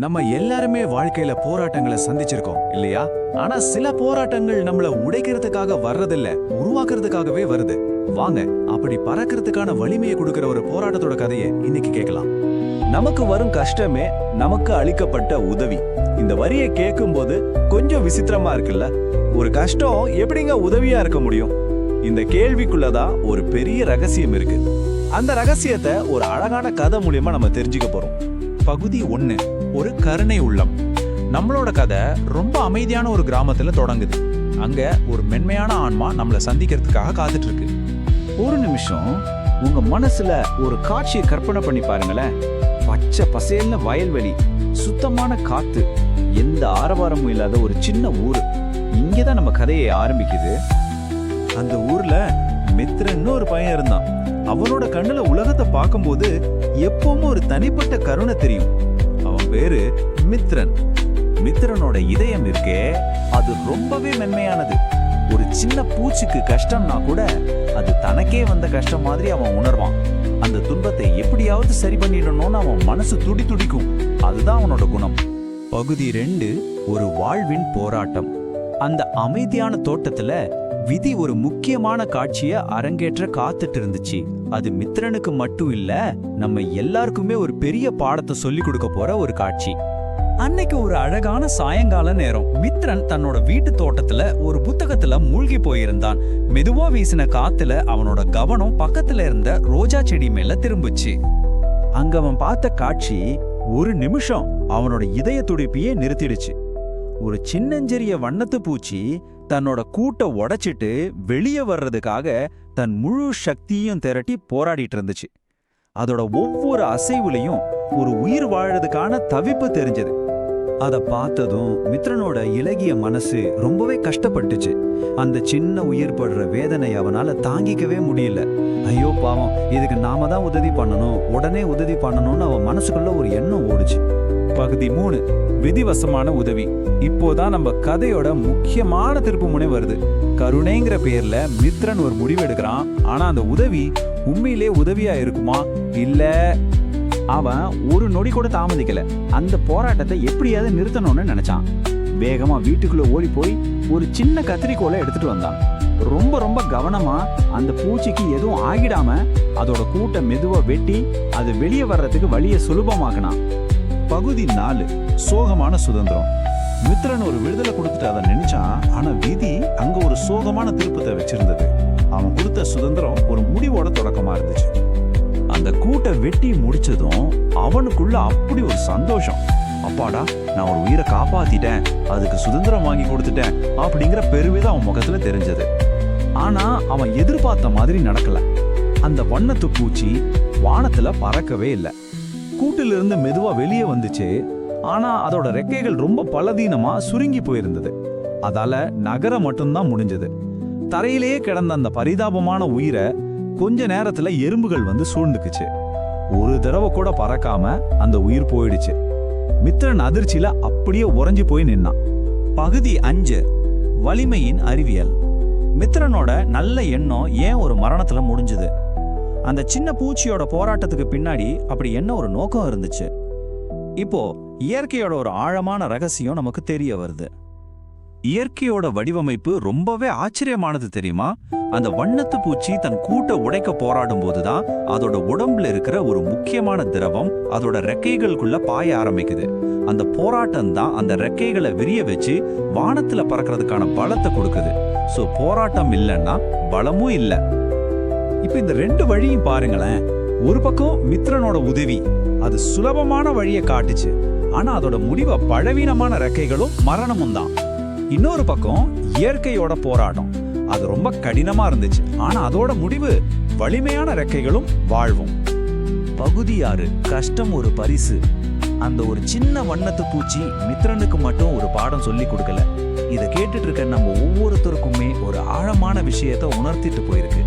நம்ம எல்லாருமே வாழ்க்கையில போராட்டங்களை சந்திச்சிருக்கோம் இல்லையா? ஆனா சில போராட்டங்கள் நம்மள உடைக்கிறதுக்காக வர்றதில்ல, உருவாக்குறதுக்காகவே வருது. வாங்க அப்படி பறக்கிறதுக்கான வலிமையை கொடுக்கிற ஒரு போராட்டத்தோட கதையை இன்னைக்கு கேட்கலாம். நமக்கு வரும் கஷ்டமே நமக்கு அளிக்கப்பட்ட உதவி. இந்த வரியை கேட்கும்போது கொஞ்சம் விசித்திரமா இருக்குல்ல? ஒரு கஷ்டம் எப்படிங்க உதவியா இருக்க முடியும்? இந்த கேள்விக்குள்ளதான் ஒரு பெரிய ரகசியம் இருக்கு. அந்த ரகசியத்தை ஒரு அழகான கதை மூலியமா நம்ம தெரிஞ்சுக்க போறோம். பகுதி 1, ஒரு கருணை உள்ளம். நம்மளோட கதை ரொம்ப அமைதியான ஒரு கிராமத்துல தொடங்குது. அங்க ஒரு மென்மையான ஆன்மா நம்மளை சந்திக்கிறதுக்காக காத்துட்டு இருக்கு. ஒரு நிமிஷம் உங்க மனசுல ஒரு காட்சியை கற்பனை பண்ணி பாருங்களேன். பச்சை பசேல்னு வயல்வெளி, சுத்தமான காத்து, எந்த ஆரவாரமும் இல்லாத ஒரு சின்ன ஊரு. இங்கதான் நம்ம கதையை ஆரம்பிக்குது. அந்த ஊர்ல மித்ரன்னு ஒரு பையன் இருந்தான். அவனோட கண்ணுல உலகத்தை பார்க்கும்போது எப்பவும் ஒரு தனிப்பட்ட கருணை தெரியும். அவன் பேரு மித்ரன். மித்ரனோட இதயம் இருக்கே, அது ரொம்பவே மென்மையானது. ஒரு சின்ன பூச்சிக்கு கஷ்டம்னா கூட அது தனக்கே வந்த கஷ்டம் மாதிரி அவன் உணர்வான். அந்த துன்பத்தை எப்படியாவது சரி பண்ணிடணும்னு அவன் மனசு துடிக்கும். அதுதான் அவனோட குணம். பகுதி 2, ஒரு வாழ்வின் போராட்டம். அந்த அமைதியான தோட்டத்துல விதி ஒரு முக்கியமான காட்சிய அரங்கேற்ற காத்துட்டு இருந்துச்சு. அது மித்ரனுக்கு மட்டும் இல்ல, நம்ம எல்லாருக்குமே ஒரு பெரிய பாடத்தை சொல்லி கொடுக்க போற ஒரு காட்சி. அன்னைக்கு ஒரு அழகான சாயங்கால நேரம். மித்ரன் தன்னோட வீட்டு தோட்டத்துல ஒரு புத்தகத்துல மூழ்கி போயிருந்தான். மெதுவா வீசின காத்துல அவனோட கவனம் பக்கத்துல இருந்த ரோஜா செடி மேல திரும்புச்சு. அங்க அவன் பார்த்த காட்சி ஒரு நிமிஷம் அவனோட இதய துடிப்பையே நிறுத்திடுச்சு. ஒரு சின்னஞ்சிறிய வண்ணத்து பூச்சி தன்னோட கூட்டை உடைச்சிட்டு வெளியே வர்றதுக்காக தன் முழு சக்தியும் திரட்டி போராடிட்டு இருந்துச்சு. அதோட ஒவ்வொரு அசைவுலையும் ஒரு உயிர் வாழறதுக்கான தவிப்பு தெரிஞ்சது. அதை பார்த்ததும் மித்ரனோட இலகிய மனசு ரொம்பவே கஷ்டப்பட்டுச்சு. அந்த சின்ன உயிர் படுற வேதனை அவனால தாங்கிக்கவே முடியல. ஐயோ பாவம், இதுக்கு நாம தான் உதவி பண்ணணும், உடனே உதவி பண்ணணும்னு அவன் மனசுக்குள்ள ஒரு எண்ணம் ஓடுச்சு. பகுதி 3, விதிவசமான உதவி. இப்போதான் நம்ம கதையோட முக்கியமான திருப்பு முனை வருது. கருணைங்கிற பேர்ல மித்ரன் ஒரு முடிவு எடுக்கிறான். ஆனா அந்த உதவி உண்மையிலே உதவியா இருக்குமா? இல்ல. அவன் ஒரு நொடி கூட தாமதிக்கல. அந்த போராட்டத்தை எப்படியாவது நிறுத்தணும்னு நினைச்சான். வேகமா வீட்டுக்குள்ள ஓடி போய் ஒரு சின்ன கத்திரிக்கோலை எடுத்துட்டு வந்தான். ரொம்ப கவனமா அந்த பூச்சிக்கு எதுவும் ஆகிடாம அதோட கூட்டை மெதுவா வெட்டி அது வெளியே வர்றதுக்கு வழியை சுலபமாக்கினான். பகுதி 4, சோகமான சுதந்திரம். மித்ரன் ஒரு விடுதலை கொடுத்துட்டு அதை நினைச்சான். ஆனா விதி அங்க ஒரு சோகமான திருப்பத்தை வச்சிருந்தது. அவன் கொடுத்த சுதந்திரம் ஒரு முடிவோட தொடக்கமா இருந்துச்சு. அந்த கூட்டை வெட்டி முடிச்சதும் அவனுக்குள்ள அப்படி ஒரு சந்தோஷம். அப்பாடா, நான் ஒரு உயிரை காப்பாத்திட்டேன், அதுக்கு சுதந்திரம் வாங்கி கொடுத்துட்டேன் அப்படிங்கிற பெருமிதம் அவன் முகத்துல தெரிஞ்சது. ஆனா அவன் எதிர்பார்த்த மாதிரி நடக்கல. அந்த வண்ணத்து பூச்சி வானத்துல பறக்கவே இல்லை. கூட்டிலிருந்து மெதுவா வெளியே வந்துச்சு. ஆனா அதோட ரெக்கைகள் ரொம்ப பலதீனமா சுருங்கி போயிருந்தது. அதால நகர மட்டும்தான் முடிஞ்சது. தரையிலேயே கிடந்த அந்த பரிதாபமான உயிரை கொஞ்ச நேரத்துல எறும்புகள் வந்து சூழ்ந்துக்குச்சு. ஒரு தடவை கூட பறக்காம அந்த உயிர் போயிடுச்சு. மித்ரன் அதிர்ச்சியில அப்படியே உறைஞ்சு போய் நின்னான். பகுதி 5, வலிமையின் அறிவியல். மித்ரனோட நல்ல எண்ணம் ஏன் ஒரு மரணத்துல முடிஞ்சது? அந்த சின்ன பூச்சியோட போராட்டத்துக்கு பின்னாடி அப்படி என்ன ஒரு நோக்கம் இருந்துச்சு? இப்போ இயற்கையோட ஒரு ஆழமான ரகசியம் நமக்கு தெரிய வருது. இயற்கையோட வடிவமைப்பு ரொம்பவே ஆச்சரியமானது தெரியுமா? அந்த வண்ணத்து பூச்சி தன் கூட்டை உடைக்க போராடும் போதுதான் அதோட உடம்புல இருக்கிற ஒரு முக்கியமான திரவம் அதோட ரெக்கைகளுக்குள்ள பாய ஆரம்பிக்குது. அந்த போராட்டம் தான் அந்த ரெக்கைகளை விரிய வச்சு வானத்துல பறக்கிறதுக்கான பலத்தை கொடுக்குது. சோ போராட்டம் இல்லைன்னா பலமும் இல்லை. இப்ப இந்த 2 வழியும் பாருங்களேன். ஒரு பக்கம் மித்ரனோட உதவி, அது சுலபமான வழியை காட்டுச்சு. ஆனா அதோட முடிவை பலவீனமான ரெக்கைகளும் மரணமும் தான். இன்னொரு பக்கம் இயற்கையோட போராட்டம், அது ரொம்ப கடினமா இருந்துச்சு. ஆனா அதோட முடிவு வலிமையான ரெக்கைகளும் வாழ்வும். பகுதி 6, கஷ்டம் ஒரு பரிசு. அந்த ஒரு சின்ன வண்ணத்து பூச்சி மித்ரனுக்கு மட்டும் ஒரு பாடம் சொல்லி கொடுக்கல. இதை கேட்டுட்டு இருக்க நம்ம ஒவ்வொருத்தருக்குமே ஒரு ஆழமான விஷயத்தை உணர்த்திட்டு போயிருக்கு.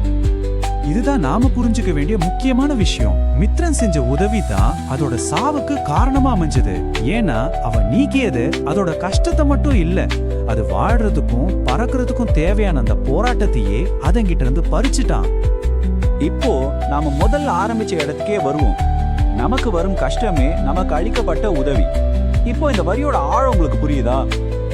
இதுதான் நாம புரிஞ்சுக்க வேண்டிய முக்கியமான விஷயம். மித்ரன் செஞ்ச உதவி தான் அதோட சாவுக்கு காரணமா அமைஞ்சது. ஏன்னா அவன் நீக்கியது அதோட கஷ்டத்தை மட்டும் இல்ல, அது வாழ்றதுக்கும் பறக்கிறதுக்கும் தேவையான அந்த போராட்டத்தையே அதங்கிட்ட இருந்து பறிச்சுட்டான். இப்போ நாம முதல்ல ஆரம்பிச்ச இடத்துக்கே வருவோம். நமக்கு வரும் கஷ்டமே நமக்கு அளிக்கப்பட்ட உதவி. இப்போ இந்த வரியோட ஆழம் உங்களுக்கு புரியுதா?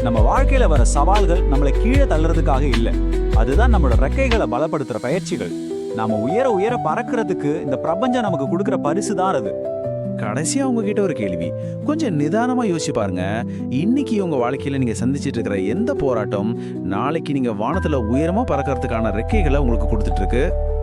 நம்ம வாழ்க்கையில வர சவால்கள் நம்மளை கீழே தள்ளுறதுக்காக இல்ல, அதுதான் நம்மளோட ரெக்கைகளை பலப்படுத்துற பயிற்சிகள். நாம உயர உயர பறக்கிறதுக்கு இந்த பிரபஞ்சம் நமக்கு கொடுக்கிற பரிசு தான் அது. கடைசியா உங்ககிட்ட ஒரு கேள்வி, கொஞ்சம் நிதானமா யோசிச்சு பாருங்க. இன்னைக்கு உங்க வாழ்க்கையில நீங்க சந்திச்சிட்டு இருக்கிற எந்த போராட்டம் நாளைக்கு நீங்க வானத்துல உயரமா பறக்கிறதுக்கான ரெக்கைகளை உங்களுக்கு கொடுத்துட்டு இருக்கு?